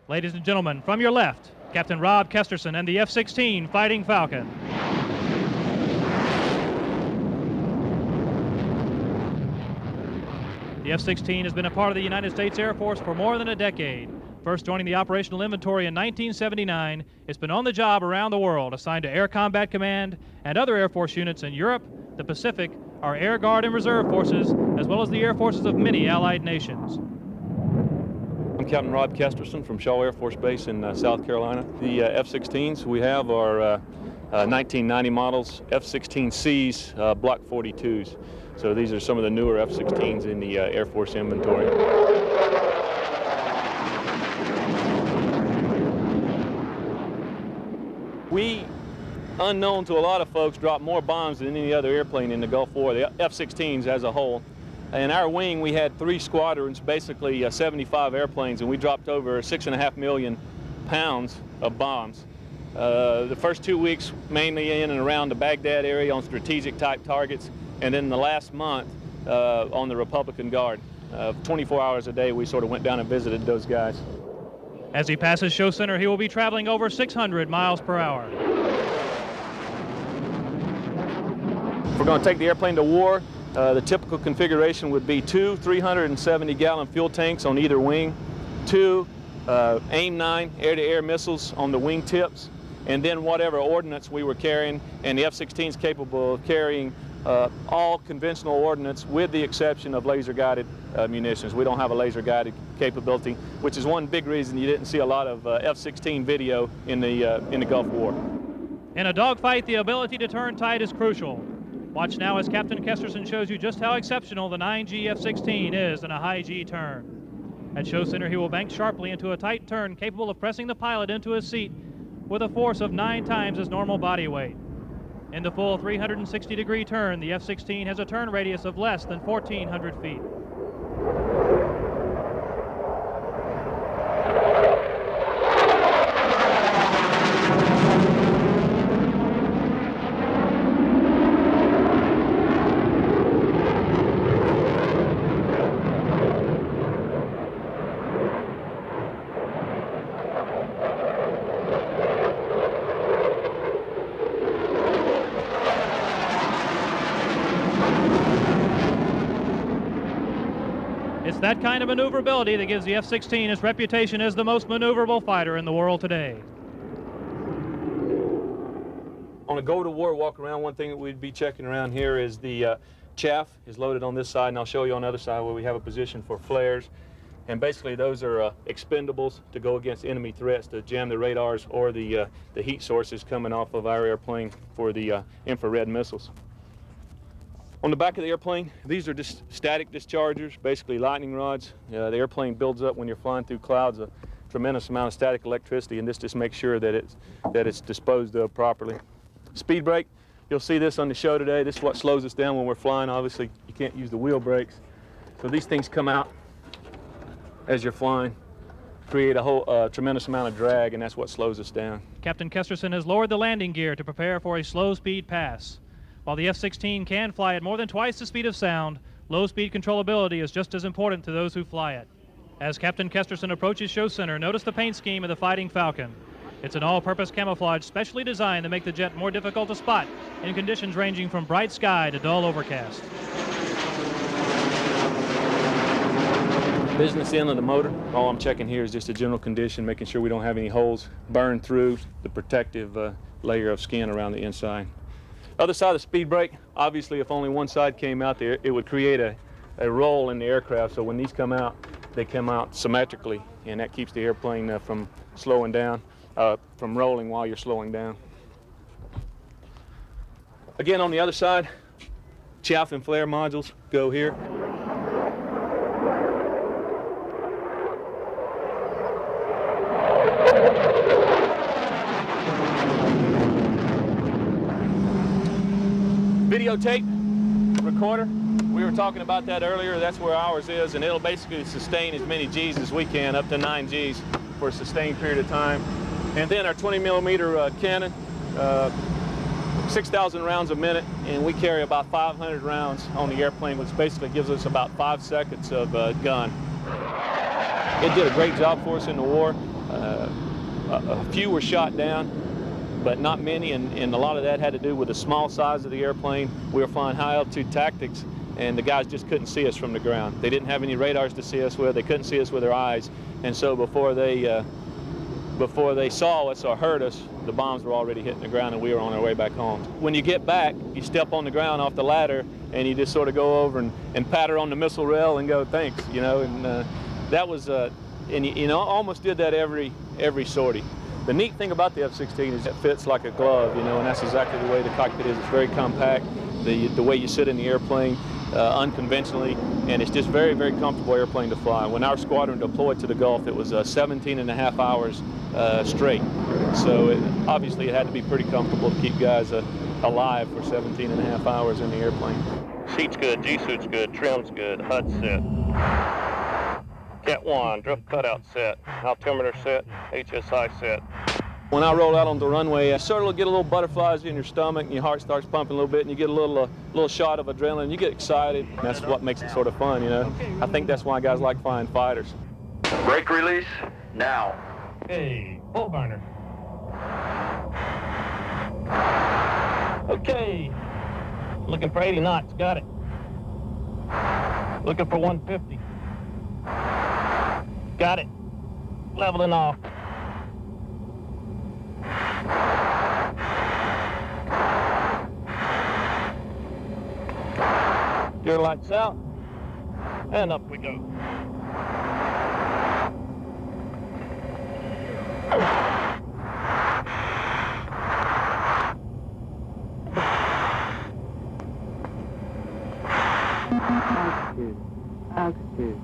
Ladies and gentlemen, from your left, Captain Rob Kesterson and the F-16 Fighting Falcon. The F-16 has been a part of the United States Air Force for more than a decade. First joining the operational inventory in 1979, it's been on the job around the world, assigned to Air Combat Command and other Air Force units in Europe, the Pacific, our Air Guard and Reserve forces, as well as the air forces of many allied nations. I'm Captain Rob Kesterson from Shaw Air Force Base in South Carolina. The F-16s we have are 1990 models, F-16Cs, Block 42s. So these are some of the newer F-16s in the Air Force inventory. We, unknown to a lot of folks, dropped more bombs than any other airplane in the Gulf War, the F-16s as a whole. In our wing, we had 3 squadrons, basically 75 airplanes, and we dropped over 6.5 million pounds of bombs. The first 2 weeks, mainly in and around the Baghdad area on strategic type targets, and then the last month on the Republican Guard. 24 hours a day, we sort of went down and visited those guys. As he passes Show Center, he will be traveling over 600 miles per hour. If we're going to take the airplane to war, the typical configuration would be 2 370-gallon fuel tanks on either wing, 2 AIM-9 air-to-air missiles on the wing tips, and then whatever ordnance we were carrying, and the F-16 is capable of carrying all conventional ordnance with the exception of laser-guided munitions. We don't have a laser-guided capability, which is one big reason you didn't see a lot of F-16 video in the Gulf War. In a dogfight, the ability to turn tight is crucial. Watch now as Captain Kesterson shows you just how exceptional the 9G F-16 is in a high G turn. At Show Center, he will bank sharply into a tight turn capable of pressing the pilot into his seat with a force of 9 times his normal body weight. In the full 360-degree turn, the F-16 has a turn radius of less than 1,400 feet. It's that kind of maneuverability that gives the F-16 its reputation as the most maneuverable fighter in the world today. On a go-to-war walk-around, one thing that we'd be checking around here is the chaff is loaded on this side, and I'll show you on the other side where we have a position for flares. And basically those are expendables to go against enemy threats, to jam the radars or the heat sources coming off of our airplane for the infrared missiles. On the back of the airplane, these are just static dischargers, basically lightning rods. The airplane builds up when you're flying through clouds a tremendous amount of static electricity, and this just makes sure that it's disposed of properly. Speed brake, you'll see this on the show today. This is what slows us down when we're flying. Obviously, you can't use the wheel brakes. So these things come out as you're flying, create a whole tremendous amount of drag, and that's what slows us down. Captain Kesterson has lowered the landing gear to prepare for a slow-speed pass. While the F-16 can fly at more than twice the speed of sound, low-speed controllability is just as important to those who fly it. As Captain Kesterson approaches Show Center, notice the paint scheme of the Fighting Falcon. It's an all-purpose camouflage specially designed to make the jet more difficult to spot in conditions ranging from bright sky to dull overcast. Business end of the motor. All I'm checking here is just a general condition, making sure we don't have any holes burned through the protective layer of skin around the inside. Other side of the speed brake, obviously if only one side came out there, it would create a roll in the aircraft, so when these come out, they come out symmetrically, and that keeps the airplane from slowing down, from rolling while you're slowing down. Again, on the other side, chaff and flare modules go here. Videotape recorder, we were talking about that earlier. That's where ours is, and it'll basically sustain as many Gs as we can, up to 9 Gs for a sustained period of time. And then our 20-millimeter cannon, 6,000 rounds a minute, and we carry about 500 rounds on the airplane, which basically gives us about 5 seconds of gun. It did a great job for us in the war. A few were shot down, but not many, and a lot of that had to do with the small size of the airplane. We were flying high altitude tactics, and the guys just couldn't see us from the ground. They didn't have any radars to see us with. They couldn't see us with their eyes, and so before they saw us or heard us, the bombs were already hitting the ground, and we were on our way back home. When you get back, you step on the ground off the ladder, and you just sort of go over and pat her on the missile rail and go, thanks, you know. And that was, and you know, almost did that every sortie. The neat thing about the F-16 is it fits like a glove, you know, and that's exactly the way the cockpit is. It's very compact. The way you sit in the airplane, unconventionally, and it's just very, very comfortable airplane to fly. When our squadron deployed to the Gulf, it was 17 and a half hours straight. So obviously it had to be pretty comfortable to keep guys alive for 17 and a half hours in the airplane. Seat's good, G-suit's good, trim's good, HUD's set. Cat 1, drift cutout set, altimeter set, HSI set. When I roll out on the runway, you sort of get a little butterflies in your stomach, and your heart starts pumping a little bit, and you get a little shot of adrenaline. You get excited, and that's what makes it sort of fun, you know. I think that's why guys like flying fighters. Brake release, now. Okay, full burner. Okay, looking for 80 knots, got it. Looking for 150. Got it. Leveling off. Gear lights out, and up we go. Altitude.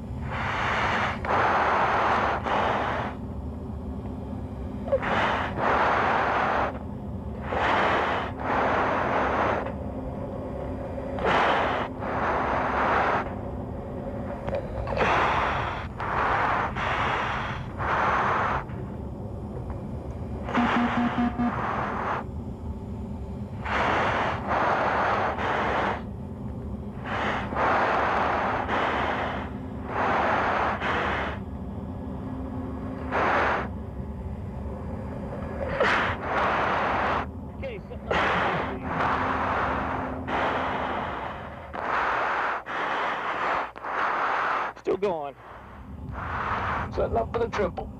Still going. Setting up for the triple.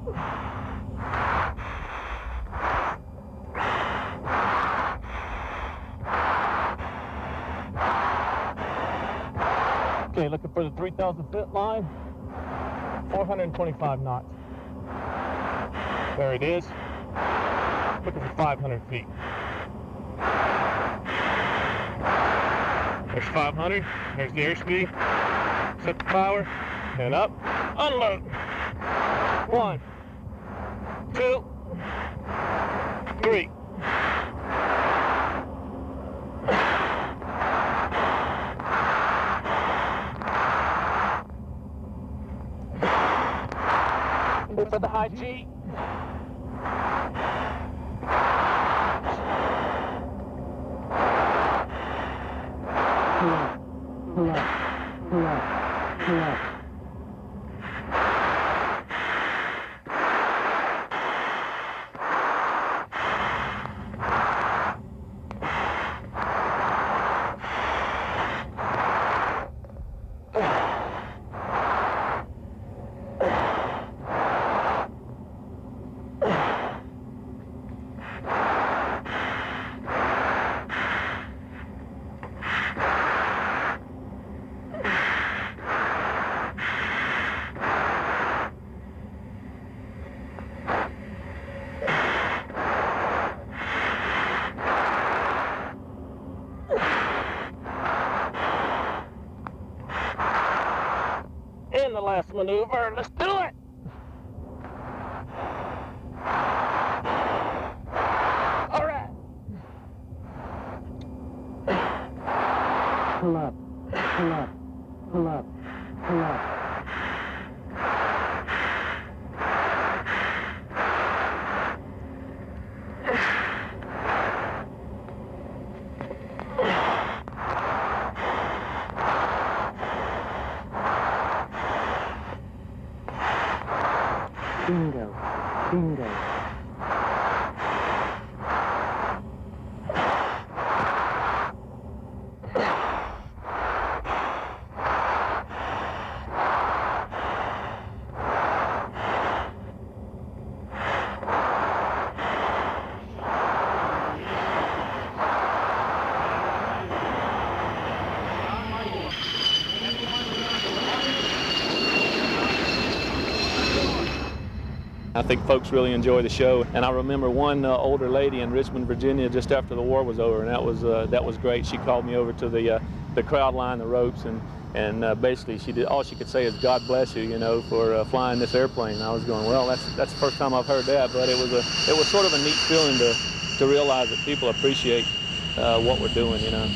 Okay, looking for the 3,000 foot line. 425 knots. There it is. Looking for 500 feet. There's 500. There's the airspeed. Set the power, and up, unload. 1, 2, 3. Go for the high G. Pull up. In the last maneuver, let's do it! All right. Pull up. Bingo. Bingo. I think folks really enjoy the show, and I remember one older lady in Richmond, Virginia, just after the war was over, and that was great. She called me over to the crowd line, the ropes, and basically all she could say is "God bless you," you know, for flying this airplane. And I was going, well, that's the first time I've heard that, but it was sort of a neat feeling to realize that people appreciate what we're doing, you know.